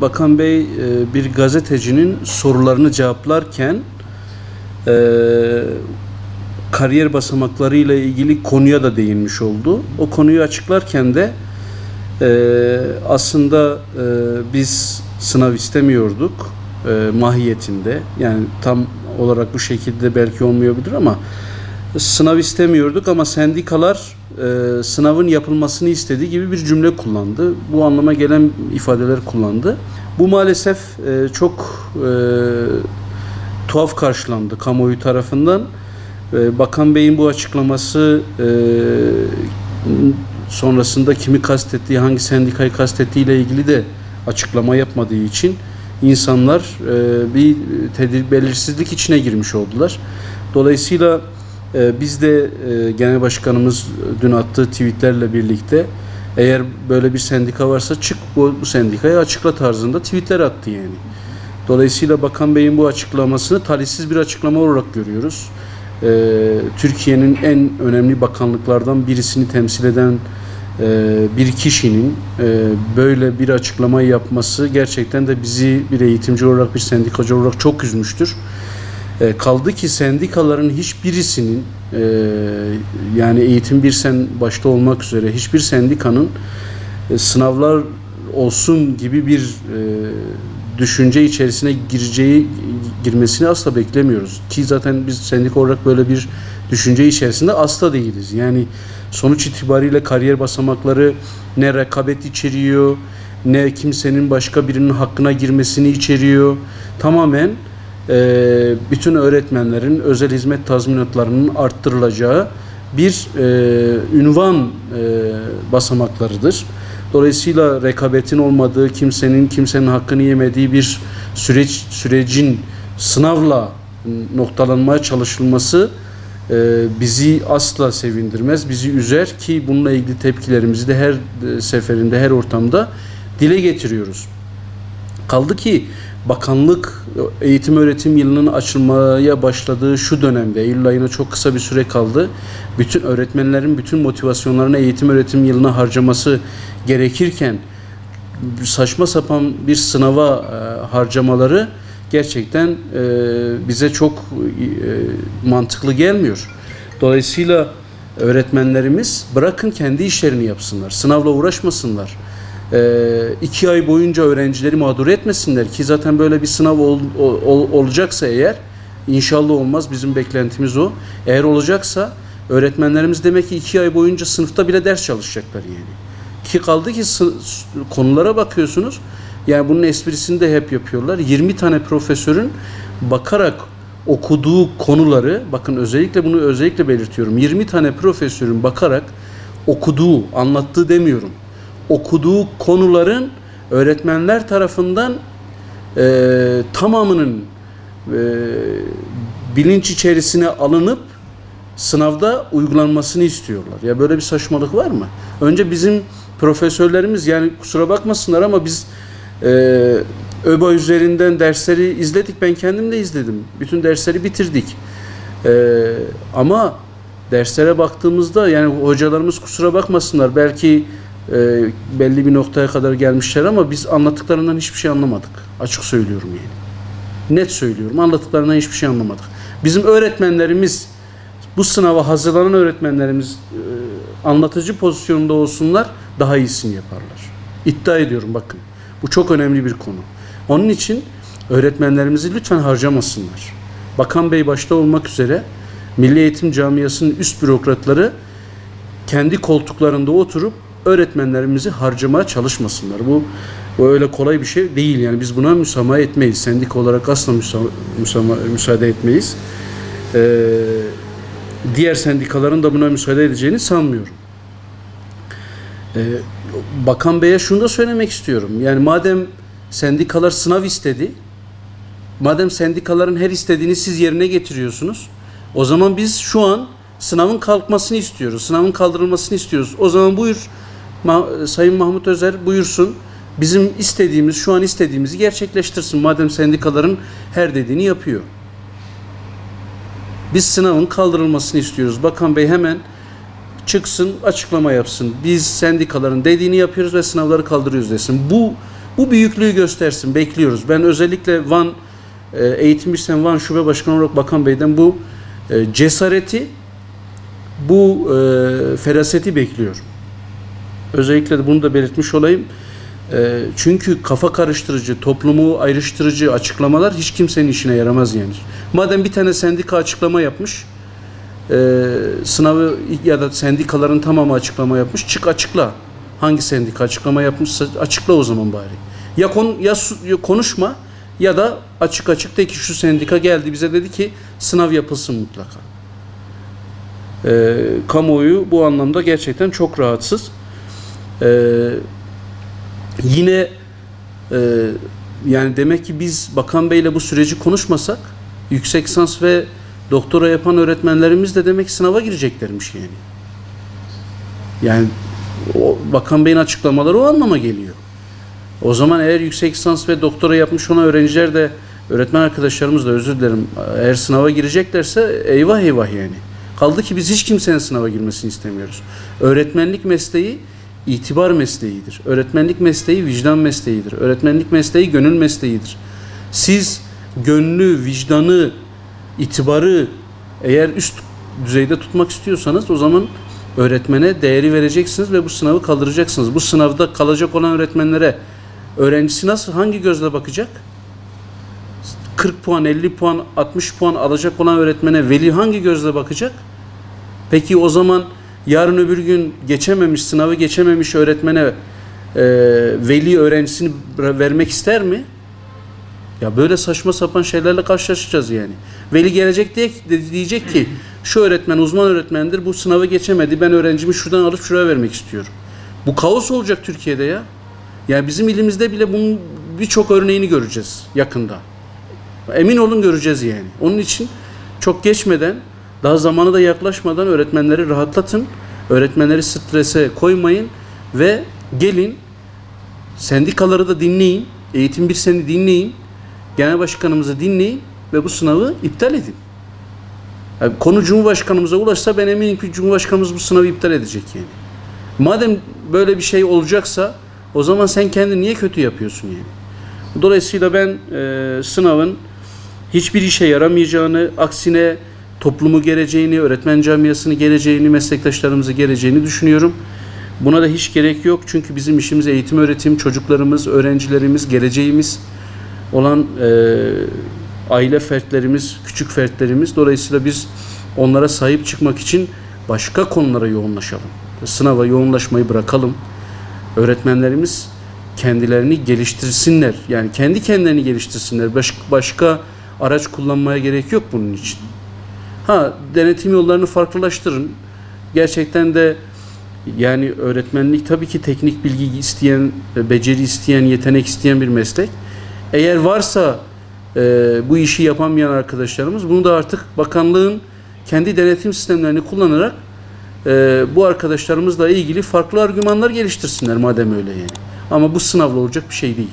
Bakan Bey bir gazetecinin sorularını cevaplarken kariyer basamakları ile ilgili konuya da değinmiş oldu. O konuyu açıklarken de aslında biz sınav istemiyorduk mahiyetinde. Yani tam olarak bu şekilde belki olmayabilir ama sınav istemiyorduk ama sendikalar sınavın yapılmasını istediği gibi bir cümle kullandı. Bu anlama gelen ifadeler kullandı. Bu maalesef çok tuhaf karşılandı kamuoyu tarafından. Bakan Bey'in bu açıklaması sonrasında kimi kastettiği, hangi sendikayı kastettiği ile ilgili de açıklama yapmadığı için insanlar bir belirsizlik içine girmiş oldular. Dolayısıyla biz de Genel Başkanımız dün attığı tweetlerle birlikte eğer böyle bir sendika varsa çık bu sendikayı açıkla tarzında tweetler attı yani. Dolayısıyla Bakan Bey'in bu açıklamasını talihsiz bir açıklama olarak görüyoruz. Türkiye'nin en önemli bakanlıklardan birisini temsil eden bir kişinin böyle bir açıklamayı yapması gerçekten de bizi bir eğitimci olarak, bir sendikacı olarak çok üzmüştür. Kaldı ki sendikaların hiçbirisinin yani Eğitim Birsen başta olmak üzere hiçbir sendikanın sınavlar olsun gibi bir düşünce içerisine girmesini asla beklemiyoruz. Ki zaten biz sendika olarak böyle bir düşünce içerisinde asla değiliz. Yani sonuç itibariyle kariyer basamakları ne rekabet içeriyor, ne kimsenin başka birinin hakkına girmesini içeriyor. Tamamen bütün öğretmenlerin özel hizmet tazminatlarının arttırılacağı bir ünvan basamaklarıdır. Dolayısıyla rekabetin olmadığı, kimsenin hakkını yemediği bir sürecin sınavla noktalanmaya çalışılması bizi asla sevindirmez, bizi üzer ki bununla ilgili tepkilerimizi de her seferinde, her ortamda dile getiriyoruz. Kaldı ki bakanlık eğitim öğretim yılının açılmaya başladığı şu dönemde, Eylül ayına çok kısa bir süre kaldı. Bütün öğretmenlerin bütün motivasyonlarını eğitim öğretim yılına harcaması gerekirken saçma sapan bir sınava harcamaları gerçekten bize çok mantıklı gelmiyor. Dolayısıyla öğretmenlerimiz bırakın kendi işlerini yapsınlar, sınavla uğraşmasınlar. 2 ay boyunca öğrencileri mağdur etmesinler ki zaten böyle bir sınav olacaksa eğer, inşallah olmaz, bizim beklentimiz o. Eğer olacaksa öğretmenlerimiz demek ki 2 ay boyunca sınıfta bile ders çalışacaklar yani. Ki kaldı ki konulara bakıyorsunuz, yani bunun esprisini de hep yapıyorlar. 20 tane profesörün bakarak okuduğu konuları, bakın özellikle bunu özellikle belirtiyorum. 20 tane profesörün bakarak okuduğu, anlattığı demiyorum, okuduğu konuların öğretmenler tarafından tamamının bilinç içerisine alınıp sınavda uygulanmasını istiyorlar. Ya böyle bir saçmalık var mı? Önce bizim profesörlerimiz, yani kusura bakmasınlar ama biz ÖBA üzerinden dersleri izledik. Ben kendim de izledim. Bütün dersleri bitirdik. Ama derslere baktığımızda yani hocalarımız kusura bakmasınlar, belki belli bir noktaya kadar gelmişler ama biz anlattıklarından hiçbir şey anlamadık. Açık söylüyorum yani. Net söylüyorum. Anlattıklarından hiçbir şey anlamadık. Bizim öğretmenlerimiz, bu sınava hazırlanan öğretmenlerimiz anlatıcı pozisyonda olsunlar, daha iyisini yaparlar. İddia ediyorum, bakın. Bu çok önemli bir konu. Onun için öğretmenlerimizi lütfen harcamasınlar. Bakan Bey başta olmak üzere Milli Eğitim Camiası'nın üst bürokratları kendi koltuklarında oturup öğretmenlerimizi harcamaya çalışmasınlar. Bu öyle kolay bir şey değil. Yani biz buna müsamaha etmeyiz. Sendika olarak asla müsaade etmeyiz. Diğer sendikaların da buna müsaade edeceğini sanmıyorum. Bakan Bey'e şunu da söylemek istiyorum. Yani madem sendikalar sınav istedi, madem sendikaların her istediğini siz yerine getiriyorsunuz, o zaman biz şu an sınavın kalkmasını istiyoruz. Sınavın kaldırılmasını istiyoruz. O zaman buyur Sayın Mahmut Özer buyursun. Bizim istediğimiz, şu an istediğimizi gerçekleştirsin. Madem sendikaların her dediğini yapıyor. Biz sınavın kaldırılmasını istiyoruz. Bakan Bey hemen çıksın, açıklama yapsın. Biz sendikaların dediğini yapıyoruz ve sınavları kaldırıyoruz desin. Bu büyüklüğü göstersin. Bekliyoruz. Ben özellikle Van Eğitim İşten Van Şube Başkanı olarak Bakan Bey'den bu cesareti, bu feraseti bekliyorum. Özellikle de bunu da belirtmiş olayım. Çünkü kafa karıştırıcı, toplumu ayrıştırıcı açıklamalar hiç kimsenin işine yaramaz yani. Madem bir tane sendika açıklama yapmış, sınavı ya da sendikaların tamamı açıklama yapmış, çık açıkla. Hangi sendika açıklama yapmışsa açıkla o zaman bari. Ya konuşma ya da açık açık de ki şu sendika geldi bize dedi ki sınav yapılsın mutlaka. Kamuoyu bu anlamda gerçekten çok rahatsız. Yine yani demek ki biz Bakan Bey'le bu süreci konuşmasak yüksek lisans ve doktora yapan öğretmenlerimiz de demek ki sınava gireceklermiş yani. Yani o Bakan Bey'in açıklamaları o anlama geliyor. O zaman eğer yüksek lisans ve doktora yapmış olan öğrenciler de, öğretmen arkadaşlarımız da, özür dilerim, eğer sınava gireceklerse eyvah eyvah yani. Kaldı ki biz hiç kimsenin sınava girmesini istemiyoruz. Öğretmenlik mesleği itibar mesleğidir. Öğretmenlik mesleği vicdan mesleğidir. Öğretmenlik mesleği gönül mesleğidir. Siz gönlü, vicdanı, itibarı eğer üst düzeyde tutmak istiyorsanız o zaman öğretmene değeri vereceksiniz ve bu sınavı kaldıracaksınız. Bu sınavda kalacak olan öğretmenlere öğrencisi nasıl, hangi gözle bakacak? 40 puan, 50 puan, 60 puan alacak olan öğretmene veli hangi gözle bakacak? Peki o zaman yarın öbür gün geçememiş, sınavı geçememiş öğretmene veli öğrencisini vermek ister mi? Ya böyle saçma sapan şeylerle karşılaşacağız yani. Veli gelecek diyecek ki şu öğretmen uzman öğretmendir, bu sınavı geçemedi, ben öğrencimi şuradan alıp şuraya vermek istiyorum. Bu kaos olacak Türkiye'de ya. Yani bizim ilimizde bile bunun birçok örneğini göreceğiz yakında. Emin olun göreceğiz yani. Onun için çok geçmeden, daha zamanı da yaklaşmadan öğretmenleri rahatlatın. Öğretmenleri strese koymayın ve gelin sendikaları da dinleyin. Eğitim Bir Sen'i dinleyin. Genel başkanımızı dinleyin ve bu sınavı iptal edin. Yani konu Cumhurbaşkanımıza ulaşsa ben eminim ki Cumhurbaşkanımız bu sınavı iptal edecek yani. Madem böyle bir şey olacaksa o zaman sen kendini niye kötü yapıyorsun yani? Dolayısıyla ben sınavın hiçbir işe yaramayacağını, aksine toplumu geleceğini, öğretmen camiasını geleceğini, meslektaşlarımızı geleceğini düşünüyorum. Buna da hiç gerek yok çünkü bizim işimiz eğitim, öğretim, çocuklarımız, öğrencilerimiz, geleceğimiz olan aile fertlerimiz, küçük fertlerimiz. Dolayısıyla biz onlara sahip çıkmak için başka konulara yoğunlaşalım. Sınava yoğunlaşmayı bırakalım. Öğretmenlerimiz kendilerini geliştirsinler. Yani kendi kendilerini geliştirsinler. Başka araç kullanmaya gerek yok bunun için. Denetim yollarını farklılaştırın. Gerçekten de yani öğretmenlik tabii ki teknik bilgi isteyen, beceri isteyen, yetenek isteyen bir meslek. Eğer varsa bu işi yapamayan arkadaşlarımız bunu da artık bakanlığın kendi denetim sistemlerini kullanarak bu arkadaşlarımızla ilgili farklı argümanlar geliştirsinler madem öyle yani. Ama bu sınavla olacak bir şey değil.